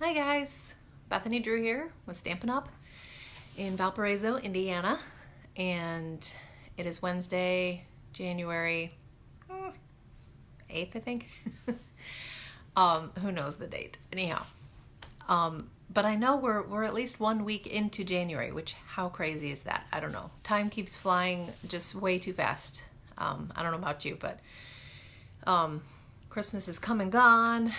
Hi guys, Bethany Drew here with Stampin' Up! In Valparaiso, Indiana, and it is Wednesday, January 8th, I think. Who knows the date? Anyhow, but I know we're at least 1 week into January, which how crazy is that? I don't know. Time keeps flying just way too fast. I don't know about you, but Christmas is come and gone.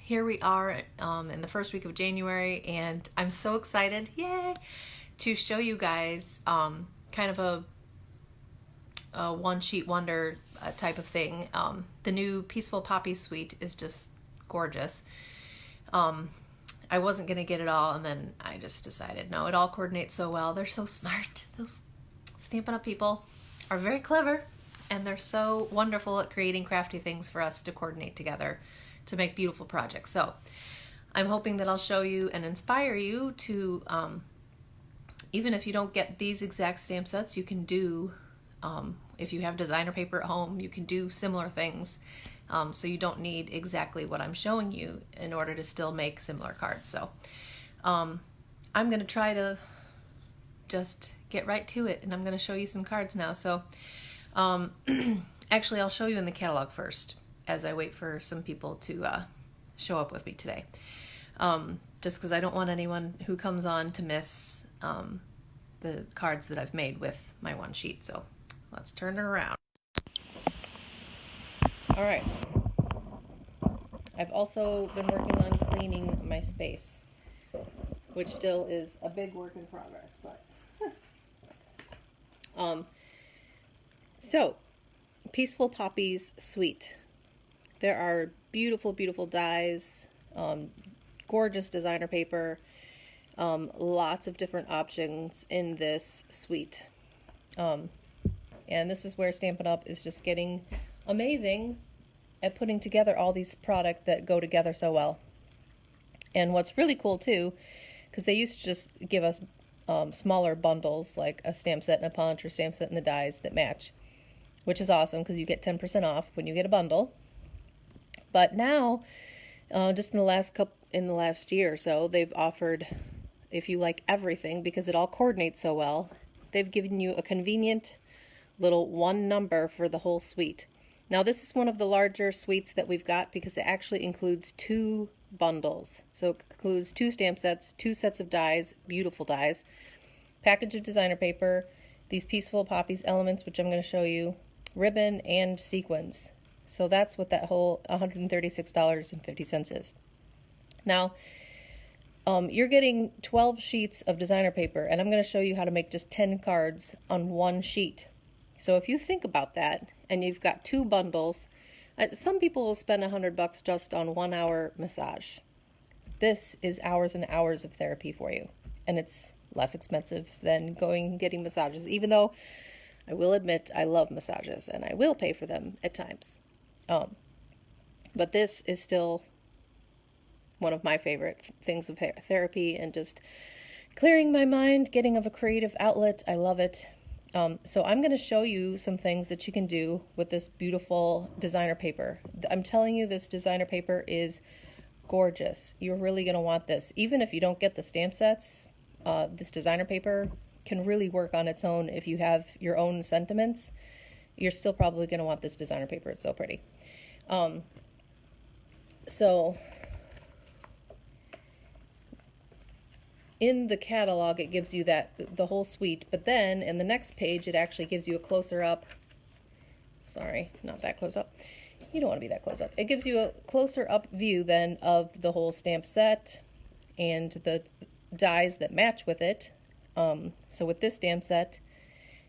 Here we are in the first week of January, and I'm so excited, yay, to show you guys kind of a one-sheet wonder type of thing. The new Peaceful Poppy suite is just gorgeous. I wasn't going to get it all, and then I just decided, no, it all coordinates so well. They're so smart. Those Stampin' Up! People are very clever, and they're so wonderful at creating crafty things for us to coordinate together to make beautiful projects. So I'm hoping that I'll show you and inspire you to, even if you don't get these exact stamp sets, you can do, if you have designer paper at home, you can do similar things. So you don't need exactly what I'm showing you in order to still make similar cards. So I'm going to try to just get right to it, and I'm going to show you some cards now. So actually, I'll show you in the catalog first, as I wait for some people to show up with me today. Just because I don't want anyone who comes on to miss the cards that I've made with my one sheet. So let's turn it around. All right. I've also been working on cleaning my space, which still is a big work in progress, but so Peaceful Poppies suite. There are beautiful, beautiful dies, gorgeous designer paper, lots of different options in this suite. And this is where Stampin' Up! Is just getting amazing at putting together all these products that go together so well. And what's really cool too, because they used to just give us smaller bundles, like a stamp set and a punch or stamp set and the dies that match, which is awesome because you get 10% off when you get a bundle. But now, just in the last year or so, they've offered, if you like everything, because it all coordinates so well, they've given you a convenient little one number for the whole suite. Now, this is one of the larger suites that we've got because it actually includes 2 bundles. So it includes 2 stamp sets, 2 sets of dies, beautiful dies, package of designer paper, these Peaceful Poppies elements, which I'm going to show you, ribbon, and sequins. So that's what that whole $136.50 is. Now, you're getting 12 sheets of designer paper, and I'm going to show you how to make just 10 cards on one sheet. So if you think about that, and you've got 2 bundles, some people will spend $100 just on 1 hour massage. This is hours and hours of therapy for you, and it's less expensive than going and getting massages, even though I will admit I love massages, and I will pay for them at times. But this is still one of my favorite things of therapy and just clearing my mind, getting of a creative outlet. I love it. So I'm going to show you some things that you can do with this beautiful designer paper. I'm telling you, this designer paper is gorgeous. You're really going to want this. Even if you don't get the stamp sets, this designer paper can really work on its own. If you have your own sentiments, you're still probably going to want this designer paper. It's so pretty. So in the catalog, it gives you the whole suite, but then in the next page, it actually gives you a closer up. Sorry, not that close up. You don't want to be that close up. It gives you a closer up view then of the whole stamp set and the dies that match with it. So with this stamp set,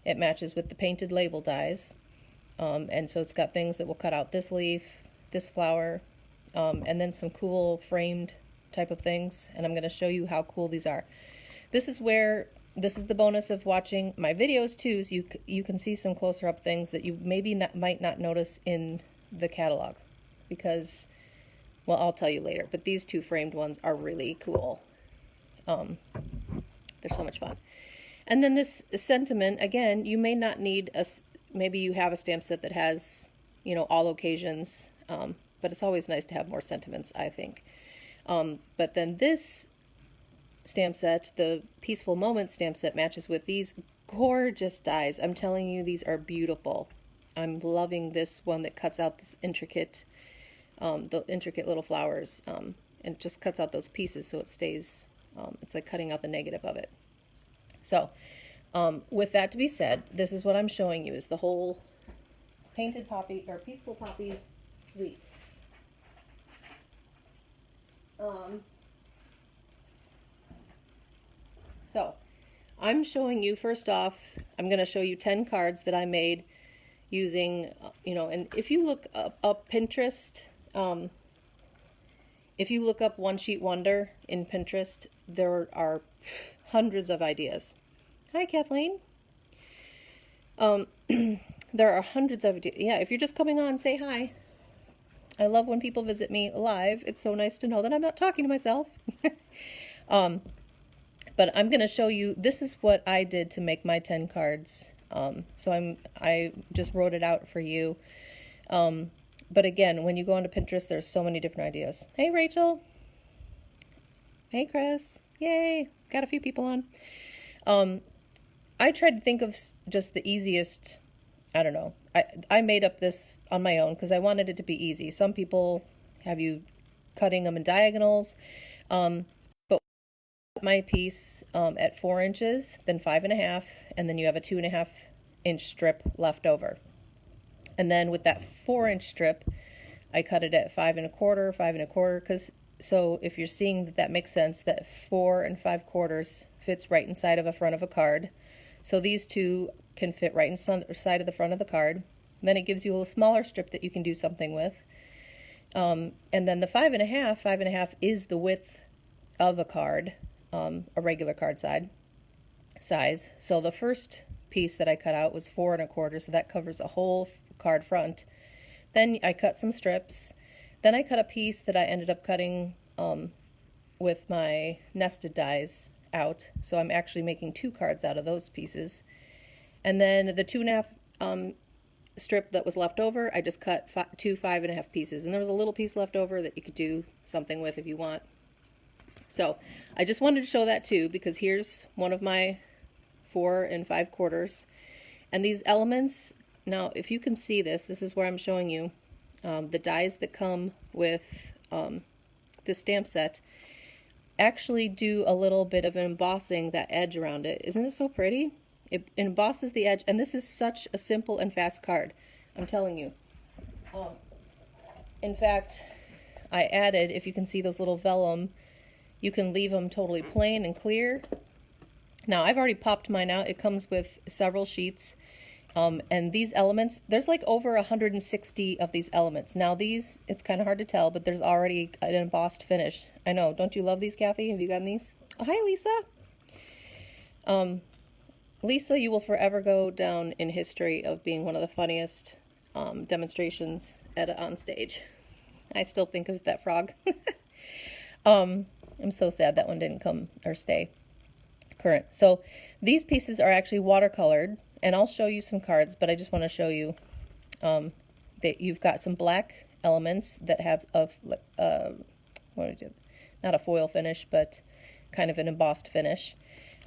it matches with the painted label dies. And so it's got things that will cut out this leaf, this flower, and then some cool framed type of things. And I'm going to show you how cool these are. This is the bonus of watching my videos too, is you can see some closer up things that you might not notice in the catalog, because, well, I'll tell you later, but these 2 framed ones are really cool. They're so much fun. And then this sentiment, again, you may not need maybe you have a stamp set that has, all occasions, but it's always nice to have more sentiments, I think. But then this stamp set, the Peaceful Moments stamp set, matches with these gorgeous dies. I'm telling you, these are beautiful. I'm loving this one that cuts out this intricate, the intricate little flowers, and just cuts out those pieces so it stays, it's like cutting out the negative of it. So, with that to be said, this is what I'm showing you, is the whole Painted Poppy, or Peaceful Poppies suite. So, I'm showing you, first off, I'm going to show you 10 cards that I made using, and if you look up Pinterest, if you look up One Sheet Wonder in Pinterest, there are hundreds of ideas. Hi, Kathleen. There are hundreds of ideas. Yeah, if you're just coming on, say hi. I love when people visit me live. It's so nice to know that I'm not talking to myself. But I'm going to show you, this is what I did to make my 10 cards. So I just wrote it out for you. But again, when you go onto Pinterest, there's so many different ideas. Hey, Rachel. Hey, Chris. Yay. Got a few people on. I tried to think of just the easiest, I don't know. I made up this on my own because I wanted it to be easy. Some people have you cutting them in diagonals. But my piece at 4 inches, then 5.5, and then you have a 2.5-inch strip left over. And then with that 4-inch strip, I cut it at 5 1/4, because so if you're seeing that makes sense, that 4 5/4 fits right inside of the front of a card. So these two can fit right inside of the front of the card. And then it gives you a smaller strip that you can do something with. And then the 5.5 is the width of a card, a regular card size. So the first piece that I cut out was 4 1/4, so that covers a whole card front. Then I cut some strips. Then I cut a piece that I ended up cutting with my nested dies out. So I'm actually making 2 cards out of those pieces. And then the 2.5 strip that was left over, I just cut 2 5.5 pieces. And there was a little piece left over that you could do something with if you want. So I just wanted to show that too, because here's one of my 4 5/4. And these elements, now if you can see this is where I'm showing you the dies that come with this stamp set actually do a little bit of embossing that edge around it. Isn't it so pretty? It embosses the edge, and this is such a simple and fast card. I'm telling you. In fact, I added, if you can see those little vellum, you can leave them totally plain and clear. Now, I've already popped mine out. It comes with several sheets. And these elements, there's like over 160 of these elements. Now these, it's kind of hard to tell, but there's already an embossed finish. I know. Don't you love these, Kathy? Have you gotten these? Oh, hi, Lisa. Lisa, you will forever go in history of being one of the funniest demonstrations on stage. I still think of that frog. I'm so sad that one didn't come or stay current. So these pieces are actually watercolored, and I'll show you some cards, but I just want to show you that you've got some black elements that have not a foil finish, but kind of an embossed finish.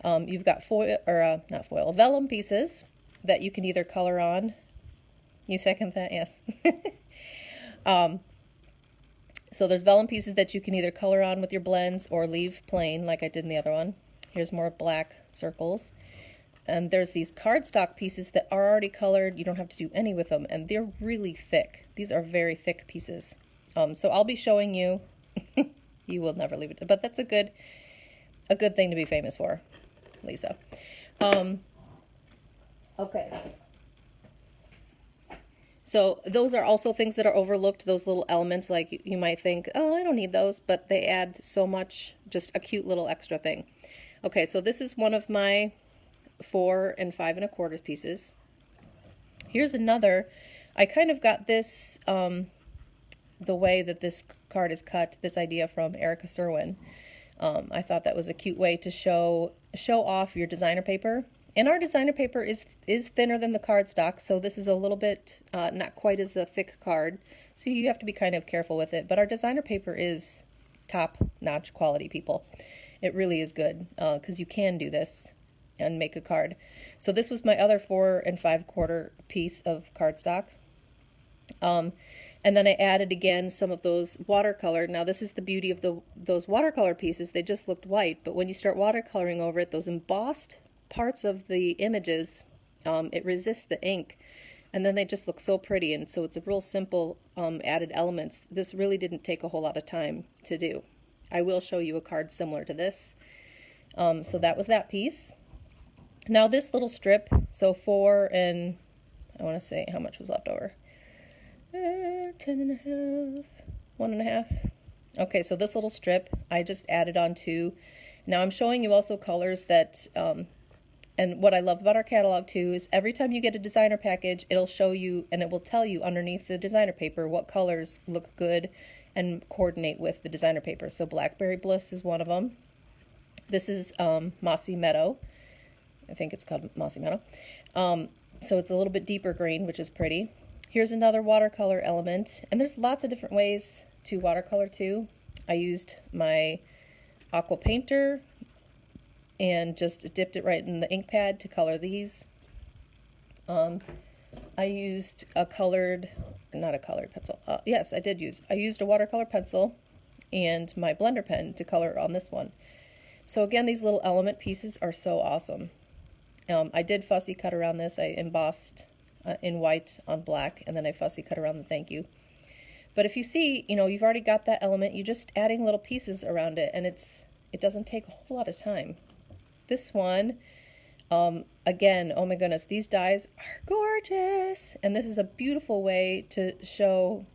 You've got vellum pieces that you can either color on. You second that? Yes. So there's vellum pieces that you can either color on with your blends or leave plain like I did in the other one. Here's more black circles. And there's these cardstock pieces that are already colored. You don't have to do any with them, and they're really thick. These are very thick pieces. So I'll be showing you. You will never leave it, but that's a good thing to be famous for, Lisa. Okay. So those are also things that are overlooked, those little elements. Like you might think, oh, I don't need those, but they add so much, just a cute little extra thing. Okay, so this is one of my 4 5 1/4 pieces. Here's another. I kind of got this, the way that this card is cut, this idea from Erica Serwin. I thought that was a cute way to show off your designer paper. And our designer paper is thinner than the cardstock, so this is a little bit not quite as a thick card. So you have to be kind of careful with it. But our designer paper is top-notch quality, people. It really is good, because you can do this and make a card. So this was my other 4 5/4 piece of cardstock. And then I added again some of those watercolor. Now this is the beauty of those watercolor pieces. They just looked white, but when you start watercoloring over it, those embossed parts of the images, it resists the ink, and then they just look so pretty. And so it's a real simple added elements. This really didn't take a whole lot of time to do. I will show you a card similar to this. So that was that piece. Now this little strip, so 4 and I want to say how much was left over. 10.5, 1.5. Okay, so this little strip I just added on to. Now I'm showing you also colors that, and what I love about our catalog too is every time you get a designer package, it'll show you and it will tell you underneath the designer paper what colors look good and coordinate with the designer paper. So Blackberry Bliss is one of them. This is Mossy Meadow. I think it's called Mossy Meadow. So it's a little bit deeper green, which is pretty. Here's another watercolor element, and there's lots of different ways to watercolor too. I used my aqua painter and just dipped it right in the ink pad to color these. I used a colored, not a colored pencil. Yes, I used a watercolor pencil and my blender pen to color on this one. So again, these little element pieces are so awesome. I did fussy cut around this. I embossed in white on black, and then I fussy cut around the thank you. But if you see, you've already got that element, you're just adding little pieces around it, and it doesn't take a whole lot of time. This one, again, oh my goodness, these dies are gorgeous, and this is a beautiful way to show,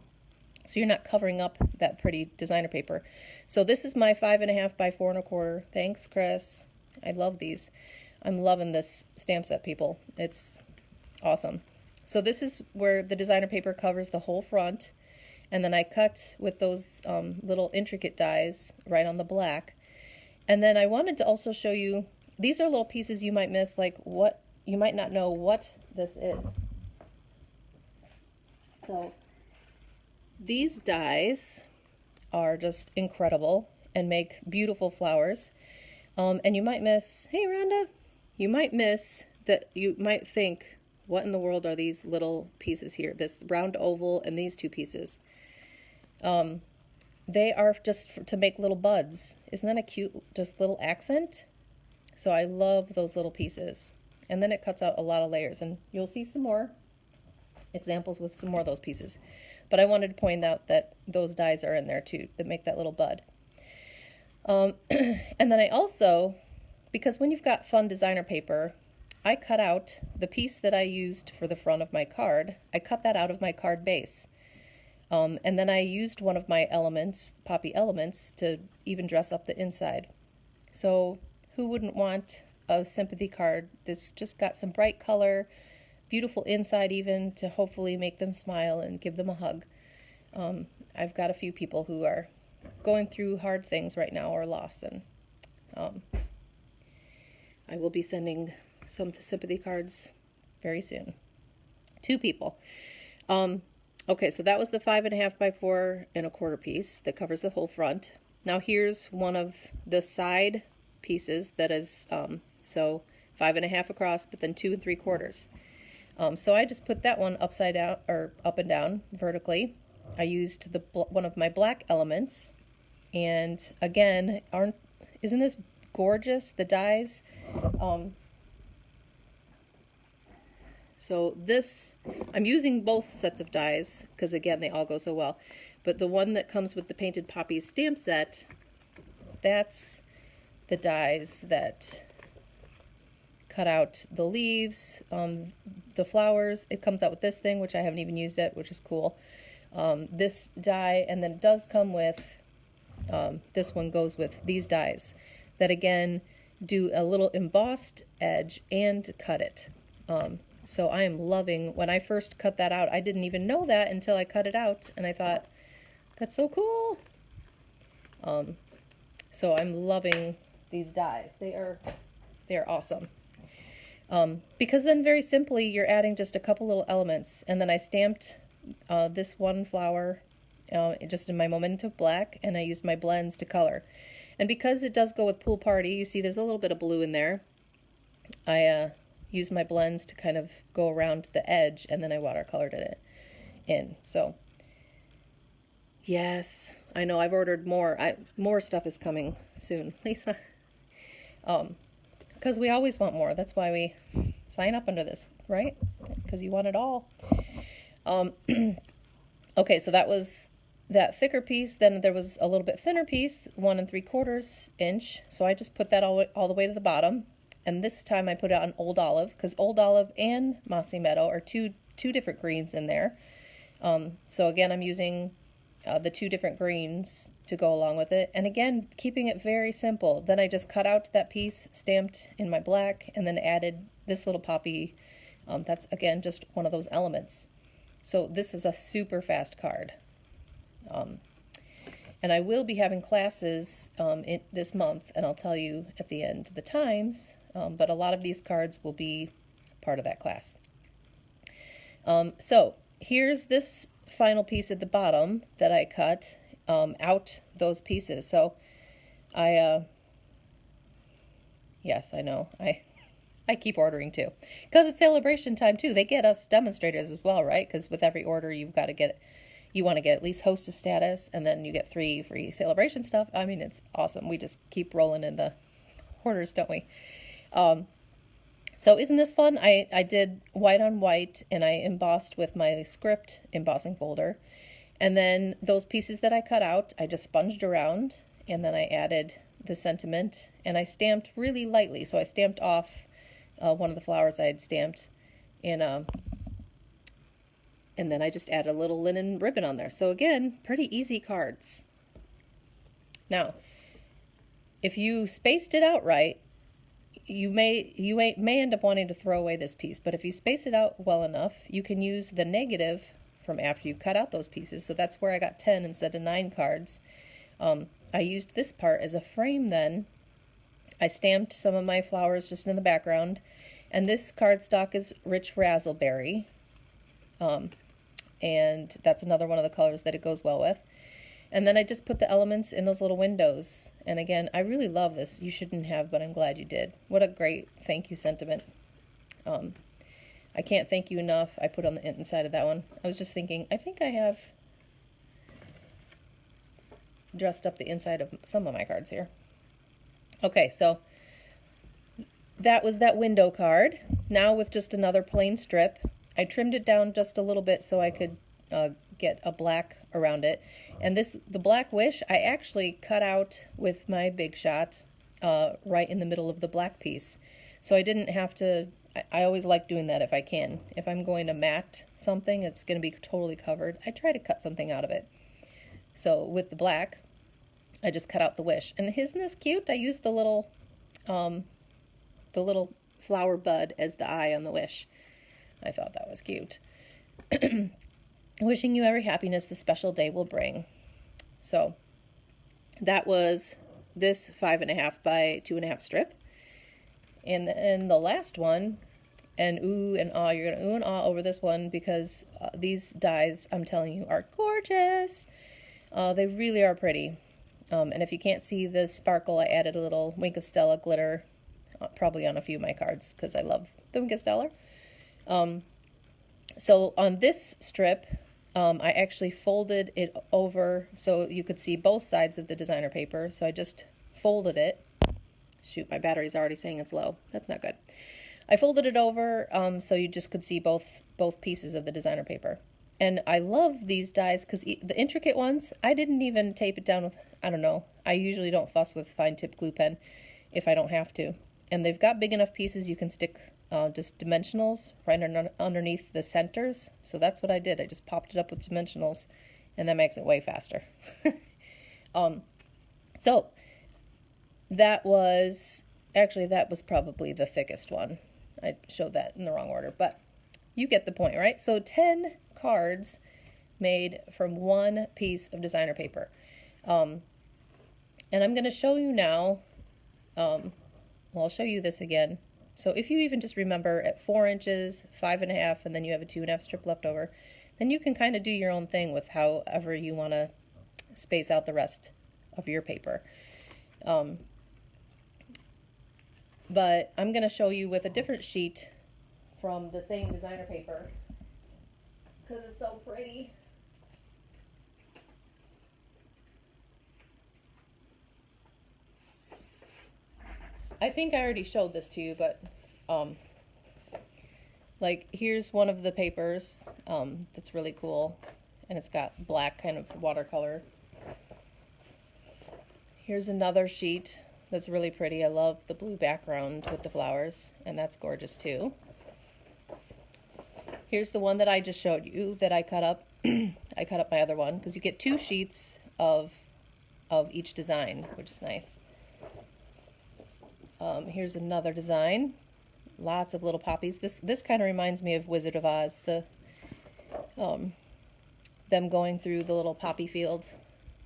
so you're not covering up that pretty designer paper. So this is my 5.5 by 4 1/4. Thanks, Chris. I love these. I'm loving this stamp set, people. It's awesome. So this is where the designer paper covers the whole front, and then I cut with those little intricate dies right on the black. And then I wanted to also show you, these are little pieces you might miss, like what, you might not know what this is. So these dies are just incredible and make beautiful flowers. And you might miss, hey Rhonda, you might miss that, you might think, what in the world are these little pieces here? This round oval and these two pieces. They are just to make little buds. Isn't that a cute, just little accent? So I love those little pieces. And then it cuts out a lot of layers, and you'll see some more examples with some more of those pieces. But I wanted to point out that those dies are in there too, that make that little bud. And then I also, because when you've got fun designer paper, I cut out the piece that I used for the front of my card. I cut that out of my card base. And then I used one of my elements, Poppy elements, to even dress up the inside. So who wouldn't want a sympathy card that's just got some bright color, beautiful inside even, to hopefully make them smile and give them a hug. I've got a few people who are going through hard things right now or loss, and I will be sending some sympathy cards very soon. 2 people. Okay, so that was the 5.5 by 4 1/4 piece that covers the whole front. Now here's one of the side pieces that is so 5.5 across, but then 2 3/4. So I just put that one upside down, or up and down vertically. I used one of my black elements, and again, isn't this gorgeous? The dies. So this, I'm using both sets of dies because again they all go so well. But the one that comes with the Painted Poppies stamp set, that's the dies that cut out the leaves, the flowers. It comes out with this thing, which I haven't even used yet, which is cool. This die, and then it does come with, this one goes with these dies that again do a little embossed edge and cut it. So I am loving, when I first cut that out, I didn't even know that until I cut it out, and I thought, that's so cool. So I'm loving these dies. They are awesome. Because then very simply, you're adding just a couple little elements, and then I stamped this one flower just in my Memento black, and I used my blends to color. And because it does go with Pool Party, you see there's a little bit of blue in there. I used my blends to kind of go around the edge, and then I watercolored it in. So, yes, I know I've ordered more. More stuff is coming soon, Lisa. Because we always want more. That's why we sign up under this, right? Because you want it all. Okay, so that was that thicker piece. Then there was a little bit thinner piece, 1 3/4 inch. So I just put that all the way to the bottom. And this time I put it on Old Olive, because Old Olive and Mossy Meadow are two different greens in there. So again, I'm using the 2 different greens to go along with it. And again, keeping it very simple. Then I just cut out that piece, stamped in my black, and then added this little poppy. That's, again, just one of those elements. So this is a super fast card. And I will be having classes this month, and I'll tell you at the end the times, but a lot of these cards will be part of that class. So here's this final piece at the bottom that I cut out those pieces. So yes, I know, I keep ordering too, because it's celebration time too. They get us demonstrators as well, right? Because with every order you want to get at least hostess status, and then you get 3 free celebration stuff. I mean, it's awesome. We just keep rolling in the orders, don't we? So isn't this fun? I did white on white, and I embossed with my script embossing folder. And then those pieces that I cut out, I just sponged around, and then I added the sentiment, and I stamped really lightly. So I stamped off one of the flowers I had stamped, and then I just added a little linen ribbon on there. So again, pretty easy cards. Now, if you spaced it out right, you may end up wanting to throw away this piece, but if you space it out well enough, you can use the negative from after you cut out those pieces. So that's where I got 10 instead of 9 cards. I used this part as a frame then. I stamped some of my flowers just in the background, and this cardstock is Rich Razzleberry. And that's another one of the colors that it goes well with. And then I just put the elements in those little windows. And again, I really love this. You shouldn't have, but I'm glad you did. What a great thank you sentiment. I can't thank you enough. I put on the inside of that one. I was just thinking, I think I have dressed up the inside of some of my cards here. Okay, so that was that window card. Now with just another plain strip, I trimmed it down just a little bit so I could get a black around it. And the Black Wish, I actually cut out with my Big Shot right in the middle of the black piece. So I didn't have to, I always like doing that if I can. If I'm going to matte something, it's going to be totally covered. I try to cut something out of it. So with the black, I just cut out the wish. And isn't this cute? I used the little flower bud as the eye on the wish. I thought that was cute. Wishing you every happiness the special day will bring. So that was this 5.5 by 2.5 strip. And the last one, and ooh and ah, you're going to ooh and ah over this one, because these dies, I'm telling you, are gorgeous. They really are pretty. And if you can't see the sparkle, I added a little Wink of Stella glitter, probably on a few of my cards, because I love the Wink of Stella. So on this strip, I actually folded it over so you could see both sides of the designer paper. So I just folded it. Shoot, my battery's already saying it's low. That's not good. I folded it over so you just could see both pieces of the designer paper. And I love these dies because the intricate ones, I didn't even tape it down with, I don't know. I usually don't fuss with fine tip glue pen if I don't have to. And they've got big enough pieces you can stick just dimensionals right underneath the centers. So that's what I did. I just popped it up with dimensionals, and that makes it way faster. So that was probably the thickest one. I showed that in the wrong order, but you get the point, right? So 10 cards made from one piece of designer paper. And I'm going to show you now, I'll show you this again. So if you even just remember at 4 inches, 5.5, and then you have a 2.5 strip left over, And you can kind of do your own thing with however you want to space out the rest of your paper. But I'm going to show you with a different sheet from the same designer paper because it's so pretty. I think I already showed this to you, but like here's one of the papers that's really cool, and it's got black kind of watercolor. Here's another sheet that's really pretty. I love the blue background with the flowers, and that's gorgeous too. Here's the one that I just showed you that I cut up. I cut up my other one because you get 2 sheets of each design, which is nice. Here's another design. Lots of little poppies. This kind of reminds me of Wizard of Oz. Them going through the little poppy field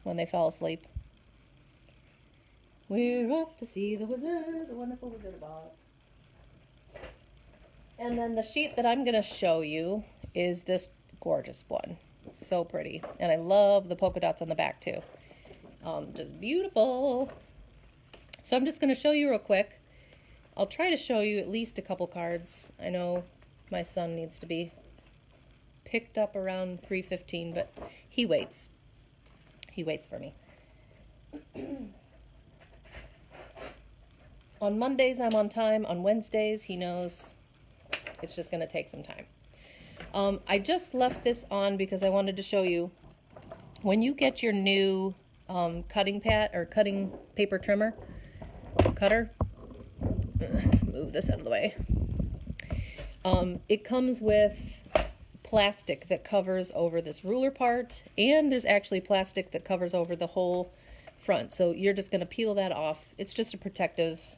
when they fall asleep. We're off to see the wizard, the wonderful Wizard of Oz. And then the sheet that I'm going to show you is this gorgeous one. So pretty. And I love the polka dots on the back too. Just beautiful. So I'm just going to show you real quick. I'll try to show you at least a couple cards. I know my son needs to be picked up around 3:15, but he waits. He waits for me. On Mondays, I'm on time. On Wednesdays, he knows it's just going to take some time. I just left this on because I wanted to show you when you get your new cutting pad or cutting paper trimmer, cutter. Let's move this out of the way. It comes with plastic that covers over this ruler part, and there's actually plastic that covers over the whole front. So you're just going to peel that off. It's just a protective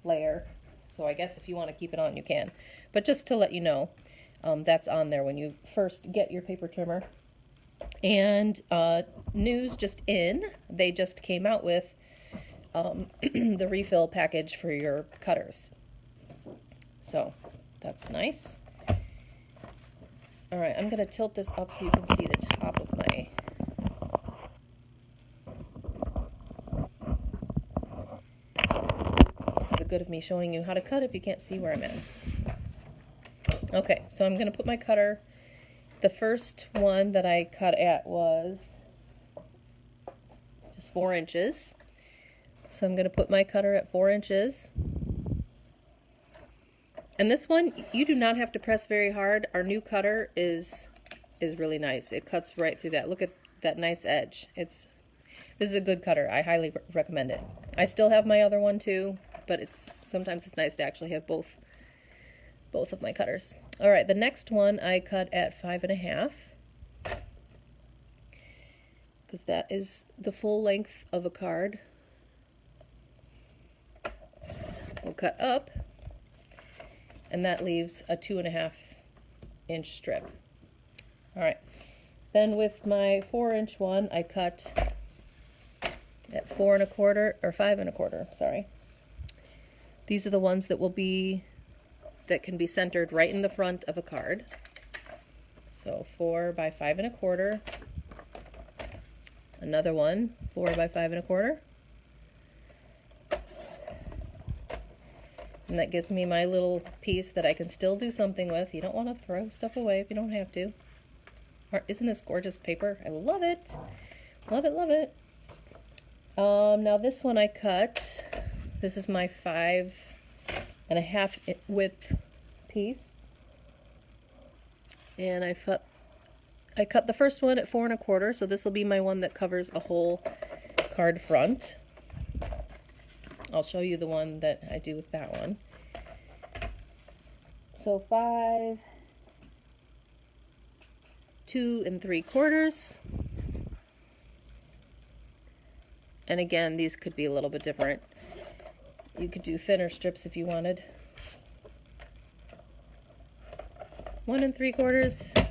layer. So I guess if you want to keep it on, you can. But just to let you know, that's on there when you first get your paper trimmer. And news just in, they just came out with the refill package for your cutters. So that's nice. All right, I'm going to tilt this up so you can see the top of my... It's the good of me showing you how to cut if you can't see where I'm at. Okay, so I'm going to put my cutter. The first one that I cut at was just 4 inches. So I'm going to put my cutter at 4 inches. And this one, you do not have to press very hard. Our new cutter is really nice. It cuts right through that. Look at that nice edge. This is a good cutter. I highly recommend it. I still have my other one too, but sometimes it's nice to actually have both of my cutters. All right, the next one I cut at 5.5 because that is the full length of a card. We'll cut up, and that leaves a 2.5 inch strip. All right, then with my 4-inch one, I cut at 4 1/4 or 5 1/4. Sorry. These are the ones that can be centered right in the front of a card. So 4 by 5 1/4. Another one, 4 by 5 1/4. And that gives me my little piece that I can still do something with. You don't want to throw stuff away if you don't have to. Isn't this gorgeous paper? I love it. Love it, love it. Now this one I cut. This is my 5.5 width piece. And I cut the first one at 4 1/4, so this will be my one that covers a whole card front. I'll show you the one that I do with that one. So 5, 2 3/4. And again, these could be a little bit different. You could do thinner strips if you wanted. 1 3/4.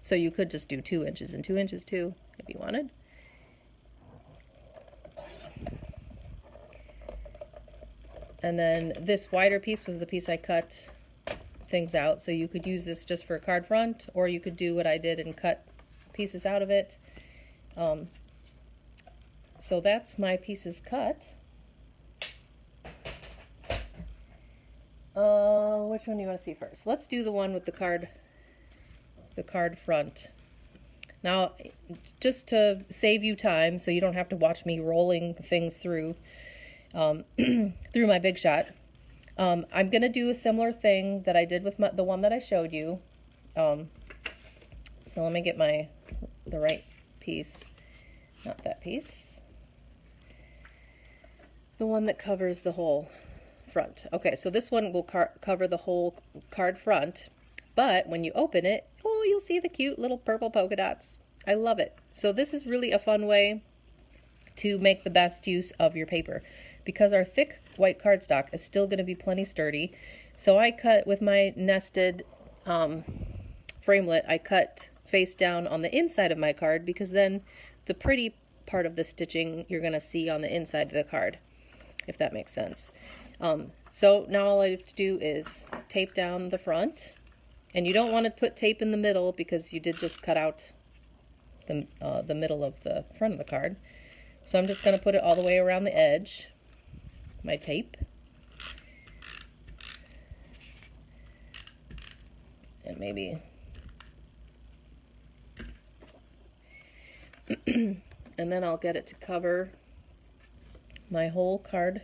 So you could just do 2 inches and 2 inches too, if you wanted. And then this wider piece was the piece I cut things out. So you could use this just for a card front, or you could do what I did and cut pieces out of it. So that's my pieces cut. Which one do you want to see first? Let's do the one with the card front. Now, just to save you time, so you don't have to watch me rolling things through through my Big Shot, I'm going to do a similar thing that I did with the one that I showed you. So let me get the right piece, not that piece. The one that covers the whole front. Okay, so this one will cover the whole card front, but when you open it, oh, you'll see the cute little purple polka dots. I love it. So this is really a fun way to make the best use of your paper, because our thick white cardstock is still going to be plenty sturdy. So I cut with my nested framelit, I cut face down on the inside of my card, because then the pretty part of the stitching you're going to see on the inside of the card, if that makes sense. So now all I have to do is tape down the front, and you don't want to put tape in the middle because you did just cut out the middle of the front of the card. So I'm just going to put it all the way around the edge, my tape. And maybe and then I'll get it to cover my whole card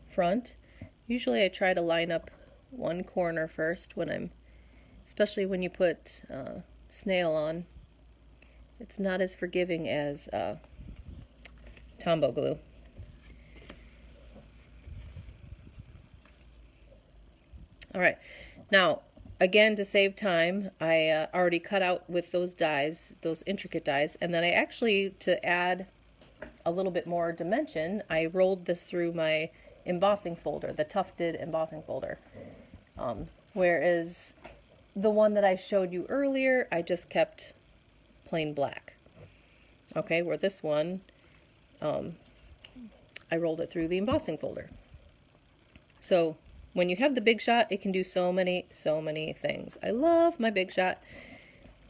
front. Usually I try to line up one corner first especially when you put snail on. It's not as forgiving as Tombow glue. All right, now again, to save time, I already cut out with those dies, those intricate dies, and then I actually, to add a little bit more dimension, I rolled this through my embossing folder, the tufted embossing folder. Whereas the one that I showed you earlier, I just kept plain black. Okay, where this one, I rolled it through the embossing folder. So when you have the Big Shot, it can do so many things. I love my Big Shot.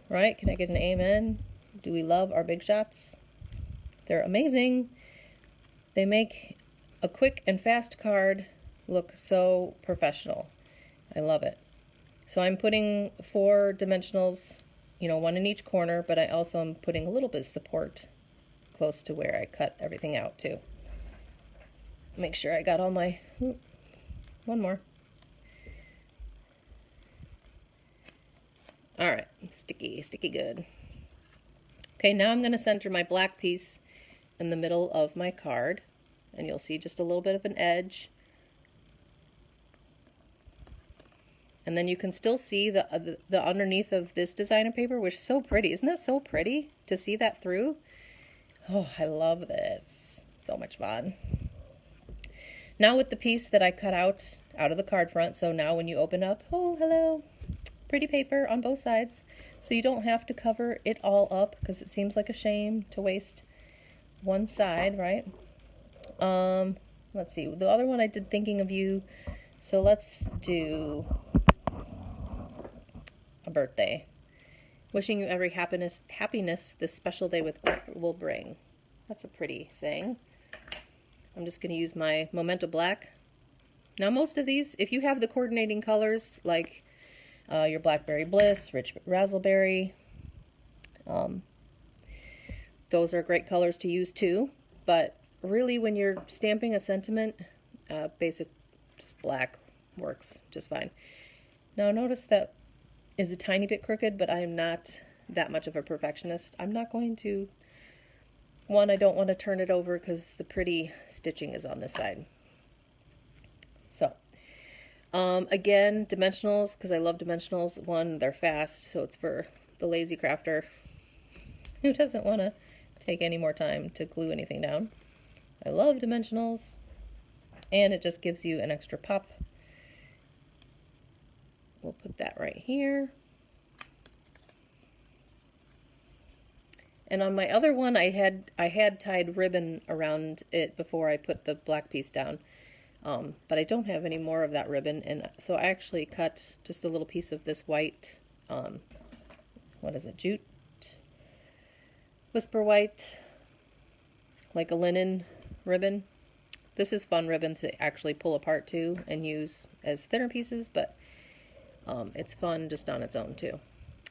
Right? Can I get an amen? Do we love our Big Shots? They're amazing. They make a quick and fast card look so professional. I love it. So I'm putting 4 dimensionals, one in each corner, but I also am putting a little bit of support close to where I cut everything out too. Make sure I got all my, one more. All right, sticky good. Okay, now I'm going to center my black piece in the middle of my card, and you'll see just a little bit of an edge. And then you can still see the underneath of this designer paper, which is so pretty. Isn't that so pretty to see that through? Oh, I love this. So much fun. Now with the piece that I cut out of the card front, so now when you open up, oh, hello, pretty paper on both sides. So you don't have to cover it all up, because it seems like a shame to waste one side, right? Let's see. The other one I did Thinking of You. So let's do a birthday. Wishing you every happiness this special day will bring. That's a pretty saying. I'm just going to use my Memento Black. Now most of these, if you have the coordinating colors, like your Blackberry Bliss, Rich Razzleberry, those are great colors to use too. But really, when you're stamping a sentiment, basic, just black works just fine. Now notice that is a tiny bit crooked, but I am not that much of a perfectionist. I'm not going to, I don't want to turn it over because the pretty stitching is on this side. So, again, dimensionals, because I love dimensionals. One, they're fast, so it's for the lazy crafter who doesn't want to take any more time to glue anything down. I love dimensionals, and it just gives you an extra pop. We'll put that right here. And on my other one, I had tied ribbon around it before I put the black piece down. But I don't have any more of that ribbon, and so I actually cut just a little piece of this white, what is it, jute? Whisper white, like a linen ribbon. This is fun ribbon to actually pull apart too and use as thinner pieces, but it's fun just on its own too.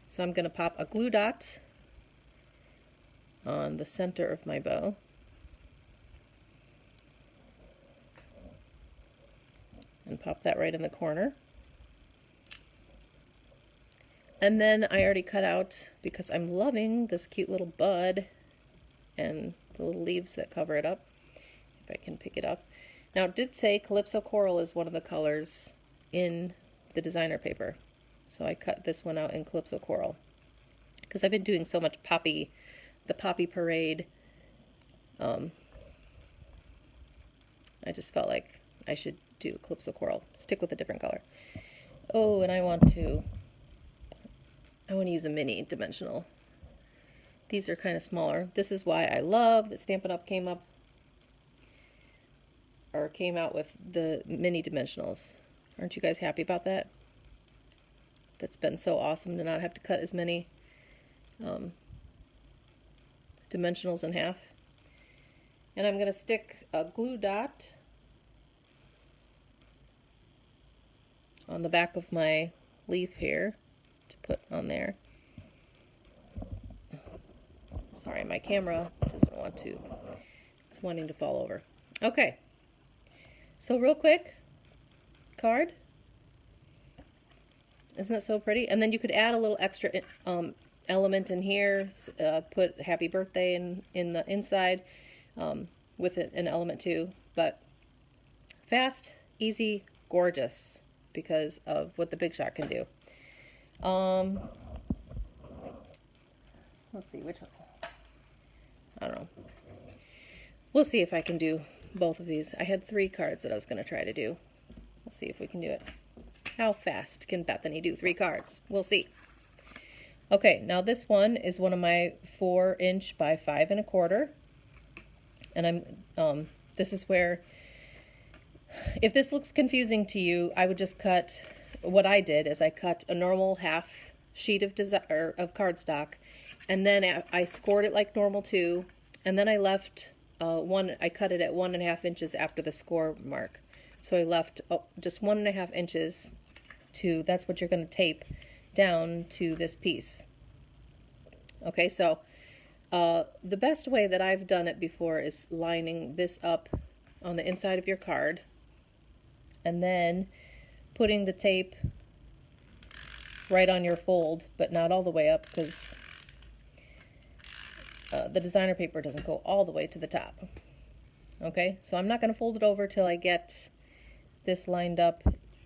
So I'm going to pop a glue dot on the center of my bow. And pop that right in the corner. And then I already cut out, because I'm loving this cute little bud and the little leaves that cover it up, if I can pick it up. Now it did say Calypso Coral is one of the colors in the designer paper. So I cut this one out in Calypso Coral, because I've been doing so much poppy, the poppy parade. I just felt like I should do Calypso Coral, stick with a different color. Oh, and I want to use a mini dimensional. These are kind of smaller. This is why I love that Stampin' Up! Came out with the mini dimensionals. Aren't you guys happy about that? That's been so awesome to not have to cut as many dimensionals in half. And I'm going to stick a glue dot on the back of my leaf here to put on there. Sorry, my camera doesn't want to. It's wanting to fall over. Okay. So real quick, card. Isn't that so pretty? And then you could add a little extra element in here. Put happy birthday in the inside with an element too. But fast, easy, gorgeous, because of what the Big Shot can do. Let's see which one. I don't know. We'll see if I can do both of these. I had 3 cards that I was going to try to do. We'll see if we can do it. How fast can Bethany do 3 cards? We'll see. Okay, now this one is one of my 4" by 5 1/4. And this is where, if this looks confusing to you, I would just cut, what I did is I cut a normal half sheet of cardstock, and then I scored it like normal too, and then I left I cut it at 1.5 inches after the score mark. So I left just 1.5 inches that's what you're going to tape down to this piece. Okay, so the best way that I've done it before is lining this up on the inside of your card, and then putting the tape right on your fold, but not all the way up, because the designer paper doesn't go all the way to the top. Okay, so I'm not going to fold it over till I get this lined up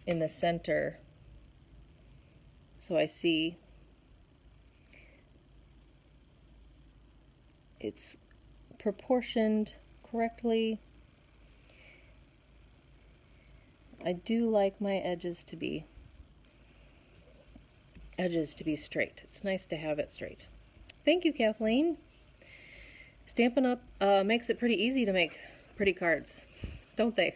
in the center, so I see it's proportioned correctly. I do like my edges to be straight. It's nice to have it straight. Thank you, Kathleen. Stampin' Up! Makes it pretty easy to make pretty cards, don't they?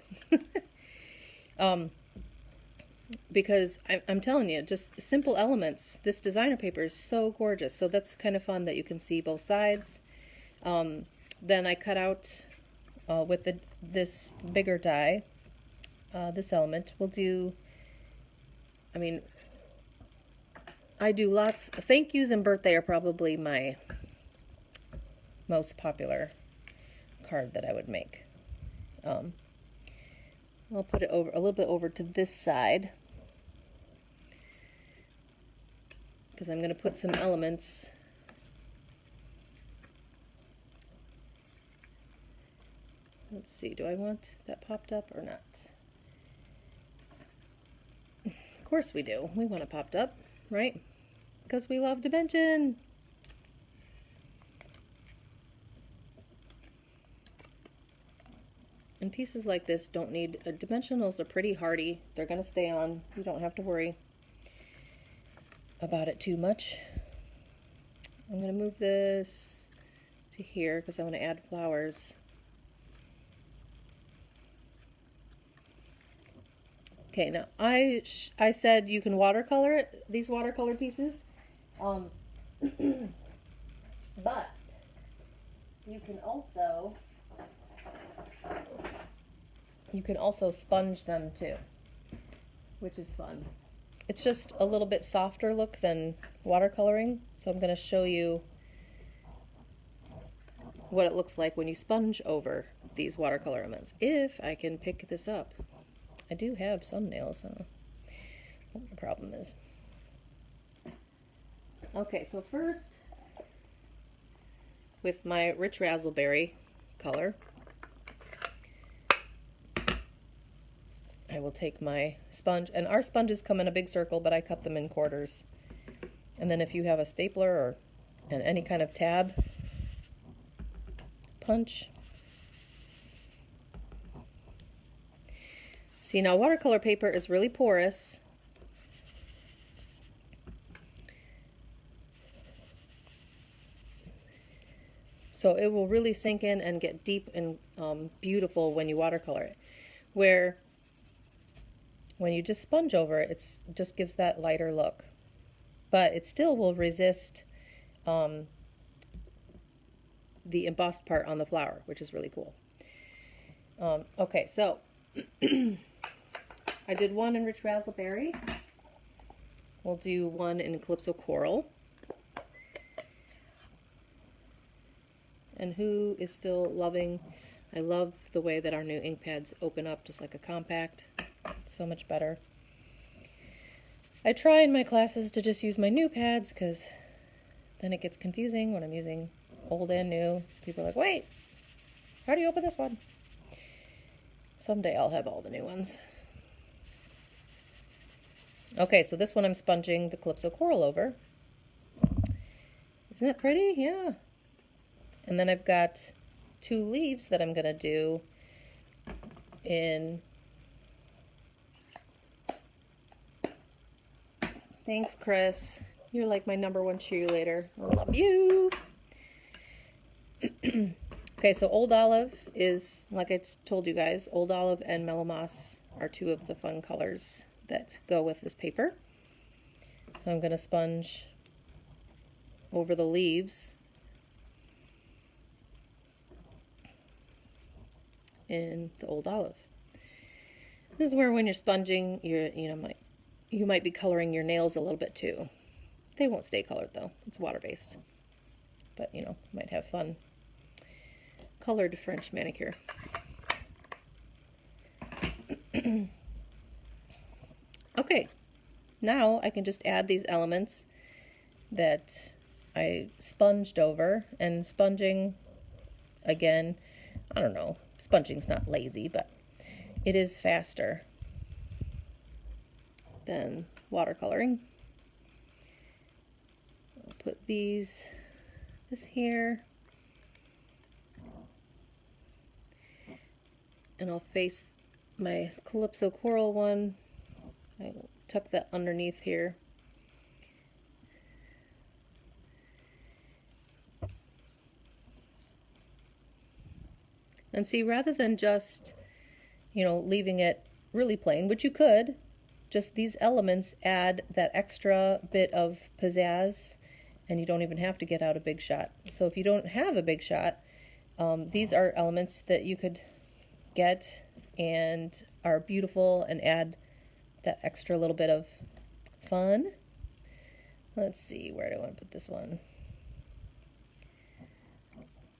Because I'm telling you, just simple elements. This designer paper is so gorgeous. So that's kind of fun that you can see both sides. Then I cut out with this bigger die, this element. We'll do, I do lots. Thank yous and birthday are probably my most popular card that I would make. I'll put it over a little bit over to this side, because I'm going to put some elements. Let's see, do I want that popped up or not? Of course we do. We want it popped up, right? Because we love dimension. And pieces like this don't need, dimensionals are pretty hardy. They're going to stay on. You don't have to worry about it too much. I'm going to move this to here because I want to add flowers. Okay, now I said you can watercolor it, these watercolor pieces, but you can also sponge them too, which is fun. It's just a little bit softer look than watercoloring, so I'm going to show you what it looks like when you sponge over these watercolor elements. If I can pick this up. I do have some nails, so what the problem is. Okay, so first, with my rich raspberry color, I will take my sponge, and our sponges come in a big circle, but I cut them in quarters. And then if you have a stapler or any kind of tab punch. See, now watercolor paper is really porous. So it will really sink in and get deep and beautiful when you watercolor it. Where when you just sponge over it, it just gives that lighter look. But it still will resist the embossed part on the flower, which is really cool. Okay, so I did one in rich raspberry. We'll do one in Calypso Coral. And who is still loving, I love the way that our new ink pads open up just like a compact. It's so much better. I try in my classes to just use my new pads because then it gets confusing when I'm using old and new. People are like, wait, how do you open this one? Someday I'll have all the new ones. Okay, so this one I'm sponging the Calypso Coral over. Isn't that pretty? Yeah. And then I've got 2 leaves that I'm going to do in... Thanks, Chris. You're like my #1 cheerleader. I love you. Okay, so Old Olive is, like I told you guys, Old Olive and Mellow Moss are 2 of the fun colors that go with this paper. So I'm going to sponge over the leaves in the Old Olive. This is where when you're sponging, you might be coloring your nails a little bit too. They won't stay colored though. It's water-based. But, might have fun colored French manicure. Okay, now I can just add these elements that I sponged over, and sponging, again, I don't know, sponging's not lazy, but it is faster than watercoloring. I'll put this here, and I'll face my Calypso Coral one. I will tuck that underneath here. And see, rather than just, leaving it really plain, which you could, just these elements add that extra bit of pizzazz, and you don't even have to get out a big shot. So if you don't have a big shot, these are elements that you could get and are beautiful and add that extra little bit of fun. Let's see, where do I want to put this one?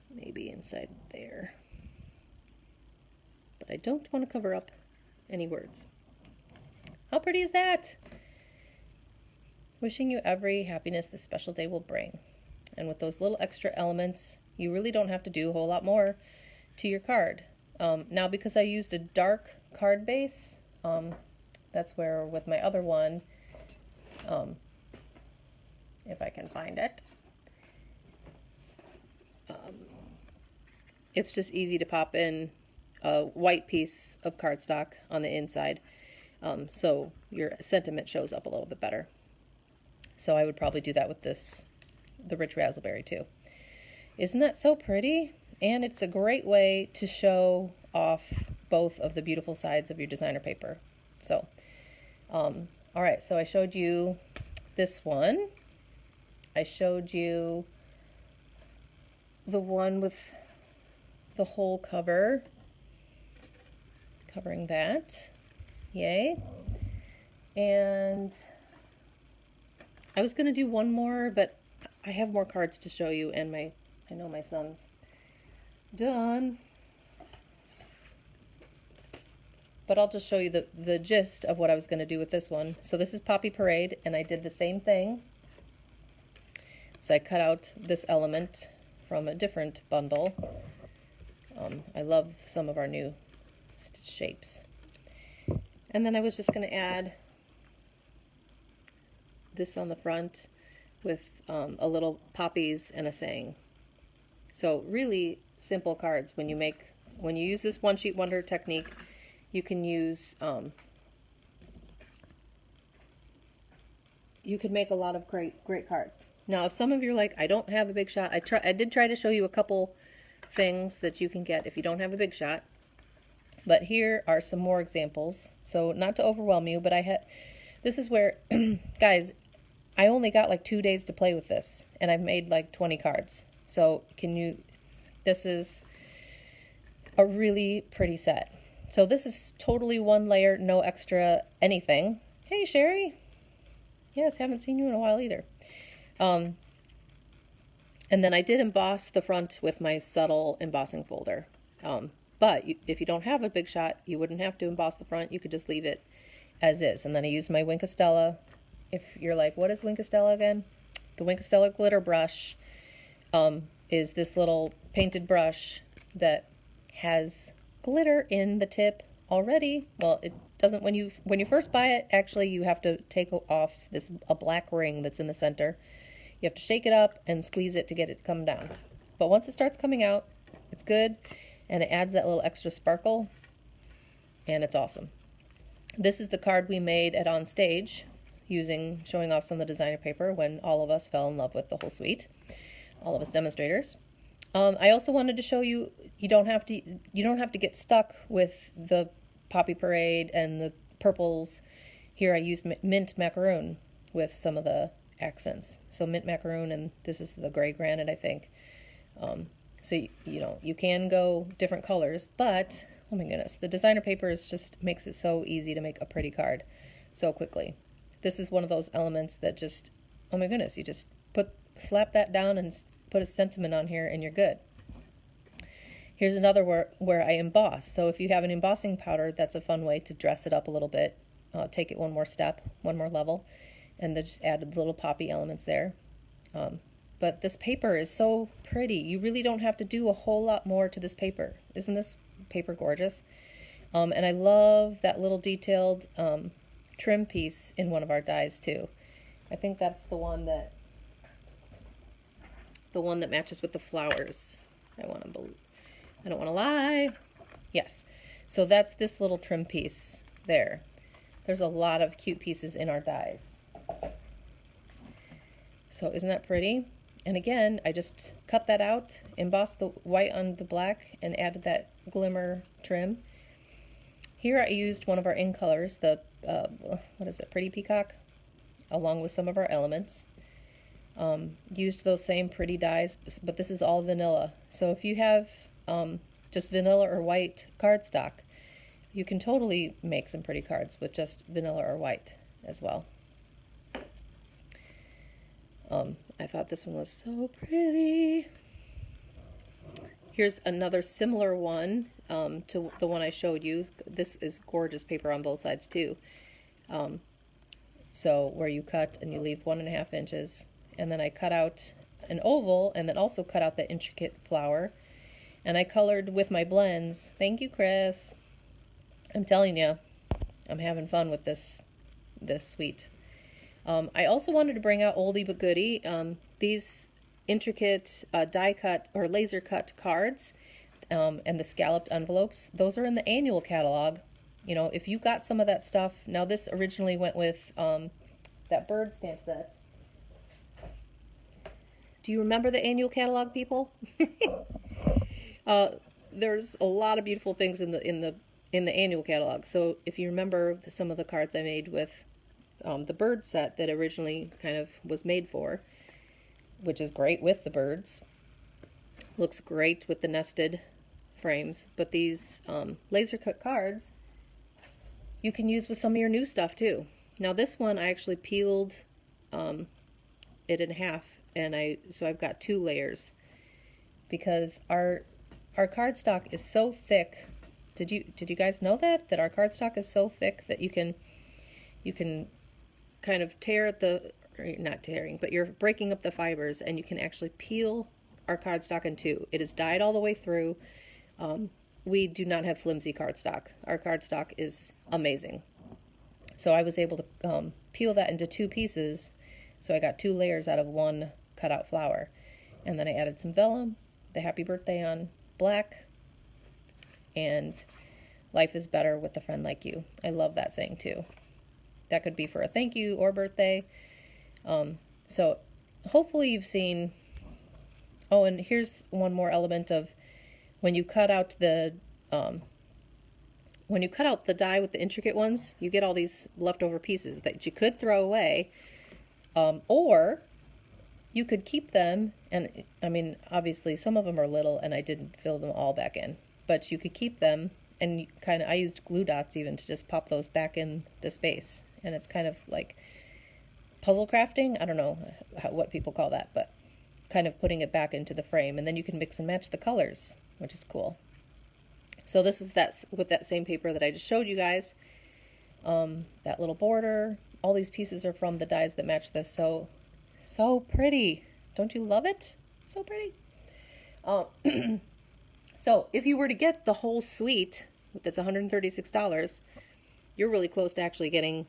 Maybe inside there. But I don't want to cover up any words. How pretty is that? Wishing you every happiness this special day will bring. And with those little extra elements, you really don't have to do a whole lot more to your card. Now, because I used a dark card base, that's where with my other one, if I can find it, it's just easy to pop in a white piece of cardstock on the inside, so your sentiment shows up a little bit better. So I would probably do that with the rich raspberry too. Isn't that so pretty? And it's a great way to show off both of the beautiful sides of your designer paper. So All right, so I showed you this one. I showed you the one with the whole cover, covering that. Yay. And I was going to do one more, but I have more cards to show you, and I know my son's done. But I'll just show you the gist of what I was going to do with this one. So this is Poppy Parade, and I did the same thing. So I cut out this element from a different bundle. I love some of our new stitch shapes. And then I was just going to add this on the front with a little poppies and a saying. So really simple cards. When you use this one sheet wonder technique, you can use you could make a lot of great cards. Now, if some of you are like, I don't have a big shot, I did try to show you a couple things that you can get if you don't have a big shot. But here are some more examples. So not to overwhelm you, but this is where, guys, I only got like 2 days to play with this, and I've made like 20 cards. So this is a really pretty set. So this is totally one layer, no extra anything. Hey, Sherry. Yes, haven't seen you in a while either. And then I did emboss the front with my subtle embossing folder. But if you don't have a big shot, you wouldn't have to emboss the front. You could just leave it as is. And then I used my Wink of Stella. If you're like, what is Wink of Stella again? The Wink of Stella glitter brush is this little painted brush that has glitter in the tip already. Well, it doesn't when you first buy it. Actually, you have to take off a black ring that's in the center. You have to shake it up and squeeze it to get it to come down. But once it starts coming out, it's good, and it adds that little extra sparkle, and it's awesome. This is the card we made at On Stage, showing off some of the designer paper when all of us fell in love with the whole suite, all of us demonstrators. I also wanted to show you don't have to get stuck with the Poppy Parade and the purples. Here I used mint macaroon with some of the accents. So mint macaroon, and this is the gray granite, I think. So you can go different colors, but oh my goodness, the designer paper just makes it so easy to make a pretty card so quickly. This is one of those elements that just, oh my goodness, you just slap that down and put a sentiment on here and you're good. Here's another where I emboss. So if you have an embossing powder, that's a fun way to dress it up a little bit. Take it one more step, one more level, and then just added little poppy elements there. But this paper is so pretty. You really don't have to do a whole lot more to this paper. Isn't this paper gorgeous? And I love that little detailed trim piece in one of our dies too. I think that's the one that matches with the flowers. I don't want to lie. Yes. So that's this little trim piece there. There's a lot of cute pieces in our dies. So isn't that pretty? And again, I just cut that out, embossed the white on the black, and added that glimmer trim. Here I used one of our in colors, the, Pretty Peacock, along with some of our elements. Used those same pretty dyes, but this is all vanilla. So if you have just vanilla or white cardstock, you can totally make some pretty cards with just vanilla or white as well. I thought this one was so pretty. Here's another similar one to the one I showed you. This is gorgeous paper on both sides too. So where you cut and you leave 1.5 inches, and then I cut out an oval and then also cut out the intricate flower, and I colored with my blends. Thank you, Chris. I'm telling you, I'm having fun with this suite. I also wanted to bring out oldie but goodie. These intricate die cut or laser cut cards and the scalloped envelopes, those are in the annual catalog. You know, if you got some of that stuff, now this originally went with that bird stamp set. Do you remember the annual catalog, people? There's a lot of beautiful things in the in the annual catalog. So if you remember some of the cards I made with the bird set that originally kind of was made for, which is great with the birds, looks great with the nested frames, but these laser cut cards you can use with some of your new stuff too. Now this one I actually peeled it in half, and so I've got 2 layers because our cardstock is so thick. Did you guys know that our cardstock is so thick that you can kind of tear at the, or not tearing, but you're breaking up the fibers, and you can actually peel our cardstock in 2. It is dyed all the way through. We do not have flimsy cardstock. Our cardstock is amazing. So I was able to peel that into 2 pieces. So I got 2 layers out of 1 cutout flower. And then I added some vellum, the happy birthday on black, and life is better with a friend like you. I love that saying too. That could be for a thank you or birthday. So hopefully you've seen, oh, and here's one more element of when you cut out the die with the intricate ones, you get all these leftover pieces that you could throw away, or you could keep them. And I mean, obviously some of them are little and I didn't fill them all back in, but you could keep them, and I used glue dots even to just pop those back in the space. And it's kind of like puzzle crafting. I don't know what people call that, but kind of putting it back into the frame, and then you can mix and match the colors, which is cool. So this is with that same paper that I just showed you guys. That little border, all these pieces are from the dies that match this. So pretty. Don't you love it? So pretty. So if you were to get the whole suite, that's $136, you're really close to actually getting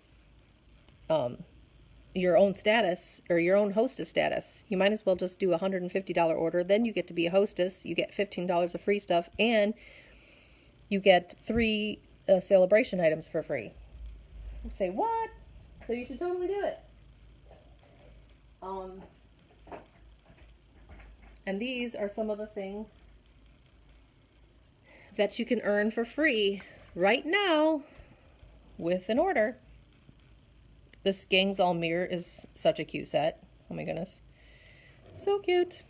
your own status, or your own hostess status. You might as well just do a $150 order. Then you get to be a hostess. You get $15 of free stuff, and you get 3 celebration items for free. You say, what? So you should totally do it. And these are some of the things that you can earn for free right now with an order. This Gangs All Mirror is such a cute set. Oh my goodness. So cute.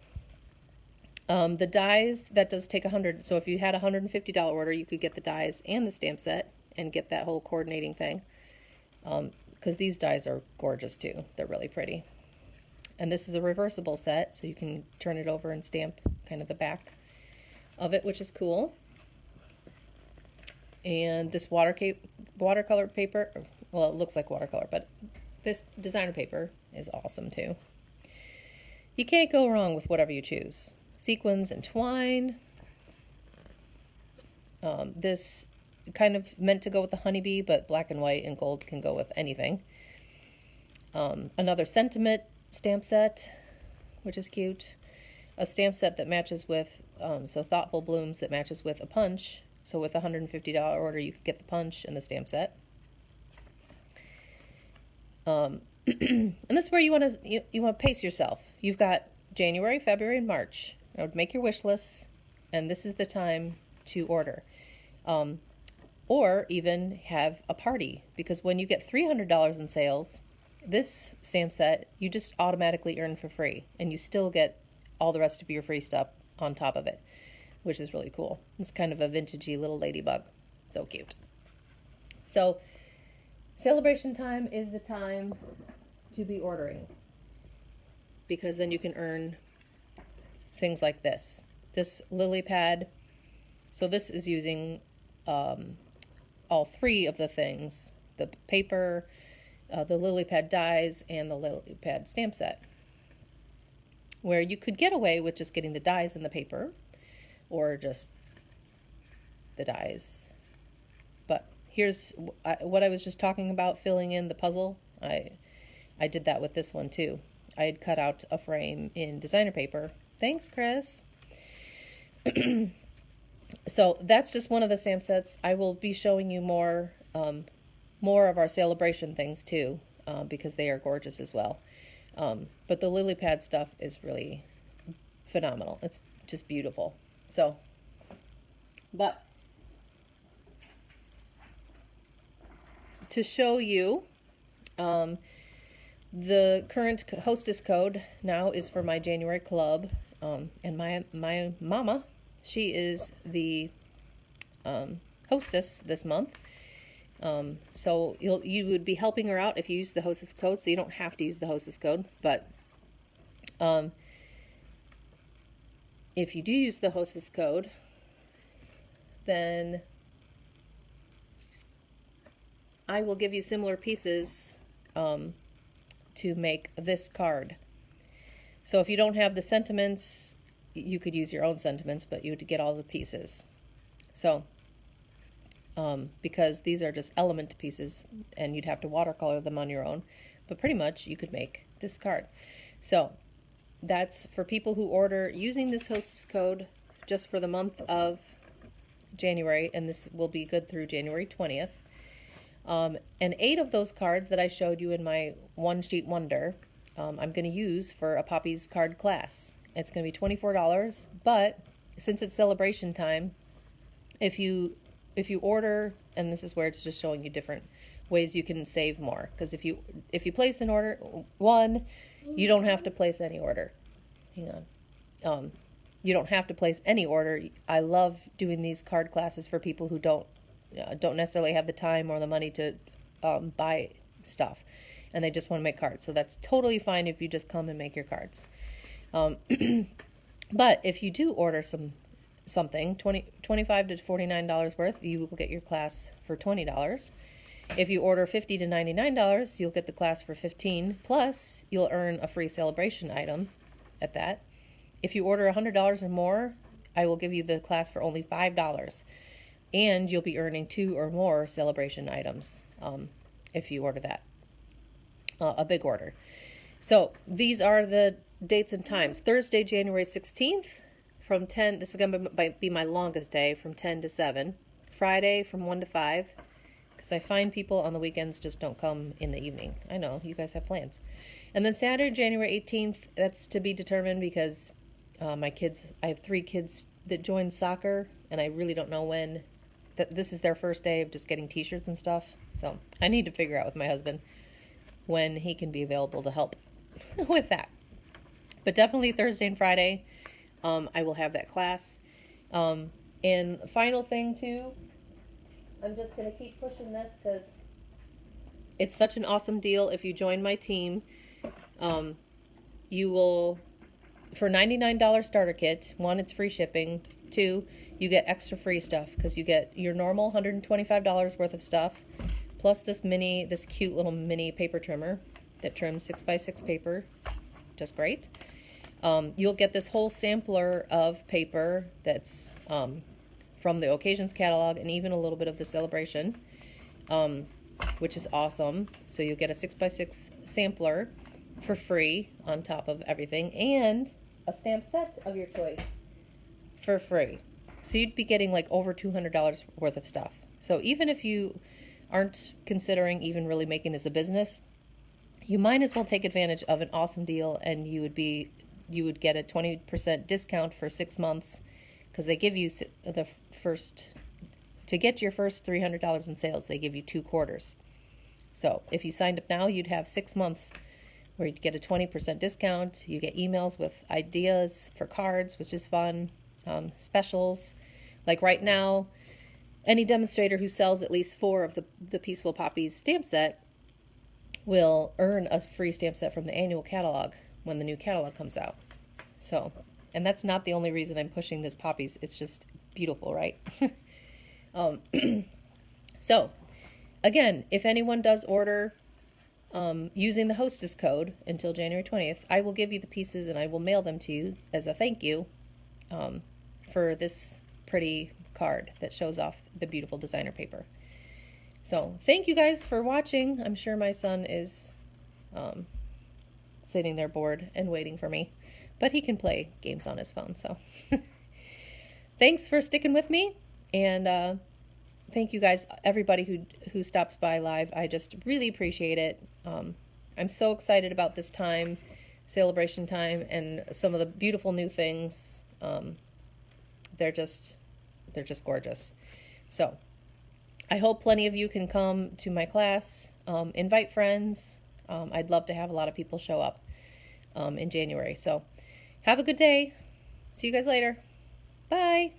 The dies, that does take $100. So if you had a $150 order, you could get the dies and the stamp set and get that whole coordinating thing. Because these dies are gorgeous too. They're really pretty. And this is a reversible set, so you can turn it over and stamp kind of the back of it, which is cool. And this watercolor paper, well, it looks like watercolor, but this designer paper is awesome too. You can't go wrong with whatever you choose. Sequins and twine. This kind of meant to go with the honeybee, but black and white and gold can go with anything. Another sentiment stamp set, which is cute. A stamp set that matches with, so thoughtful blooms that matches with a punch. So with a $150 order, you could get the punch and the stamp set. And this is where you want to pace yourself. You've got January, February, and March. I would make your wish lists, and this is the time to order. Or even have a party, because when you get $300 in sales, this stamp set you just automatically earn for free, and you still get all the rest of your free stuff on top of it, which is really cool. It's kind of a vintagey little ladybug. So cute. So celebration time is the time to be ordering, because then you can earn things like this. This lily pad. So this is using all 3 of the things: the paper, the lily pad dies, and the lily pad stamp set. Where you could get away with just getting the dies and the paper, or just the dies. But here's what I was just talking about, filling in the puzzle. I did that with this one too. I had cut out a frame in designer paper. Thanks, Chris. So that's just one of the stamp sets. I will be showing you more of our celebration things too, because they are gorgeous as well. But the lily pad stuff is really phenomenal. It's just beautiful. So, but to show you, the current hostess code now is for my January club, and my mama, she is the hostess this month. So you would be helping her out if you use the hostess code. So you don't have to use the hostess code, but if you do use the hostess code, then I will give you similar pieces to make this card. So if you don't have the sentiments, you could use your own sentiments, but you would get all the pieces. So because these are just element pieces and you'd have to watercolor them on your own, but pretty much you could make this card. So that's for people who order using this hostess code just for the month of January, and this will be good through January 20th. And 8 of those cards that I showed you in my one sheet wonder, I'm going to use for a Poppies card class. It's going to be $24, but since it's celebration time, if you order, and this is where it's just showing you different ways you can save more, because if you place an order, one, you don't have to place any order. Hang on. You don't have to place any order. I love doing these card classes for people who don't necessarily have the time or the money to buy stuff, and they just want to make cards. So that's totally fine if you just come and make your cards. But if you do order something, $25 to $49 worth, you will get your class for $20. If you order $50 to $99, you'll get the class for $15, plus you'll earn a free celebration item at that. If you order $100 or more, I will give you the class for only $5, and you'll be earning 2 or more celebration items if you order that, a big order. So these are the dates and times. Thursday, January 16th from 10, this is going to be my longest day, from 10 to 7. Friday from 1 to 5, because I find people on the weekends just don't come in the evening. I know, you guys have plans. And then Saturday, January 18th, that's to be determined, because my kids, I have 3 kids that joined soccer, and I really don't know when. This is their first day of just getting t-shirts and stuff. So I need to figure out with my husband when he can be available to help with that. But definitely Thursday and Friday, I will have that class. And final thing too, I'm just going to keep pushing this because it's such an awesome deal. If you join my team, you will, for $99 starter kit, 1, it's free shipping. 2, you get extra free stuff, because you get your normal $125 worth of stuff, plus this cute little mini paper trimmer that trims 6x6 paper, just great. You'll get this whole sampler of paper that's from the Occasions catalog, and even a little bit of the Celebration, which is awesome. So you'll get a 6x6 sampler for free on top of everything, and a stamp set of your choice for free. So you'd be getting like over $200 worth of stuff. So even if you aren't considering even really making this a business, you might as well take advantage of an awesome deal, and you would get a 20% discount for 6 months, because they give you to get your first $300 in sales, they give you 2 quarters. So if you signed up now, you'd have 6 months where you'd get a 20% discount. You get emails with ideas for cards, which is fun. Specials, like right now, any demonstrator who sells at least 4 of the Peaceful Poppies stamp set will earn a free stamp set from the annual catalog when the new catalog comes out. So, and that's not the only reason I'm pushing this Poppies. It's just beautiful, right? So, again, if anyone does order using the hostess code until January 20th, I will give you the pieces and I will mail them to you as a thank you for this pretty card that shows off the beautiful designer paper. So thank you guys for watching. I'm sure my son is sitting there bored and waiting for me, but he can play games on his phone. So thanks for sticking with me, and thank you guys, everybody who stops by live. I just really appreciate it. I'm so excited about this time, celebration time, and some of the beautiful new things. They're just gorgeous. So I hope plenty of you can come to my class. Invite friends. I'd love to have a lot of people show up in January. So have a good day. See you guys later. Bye.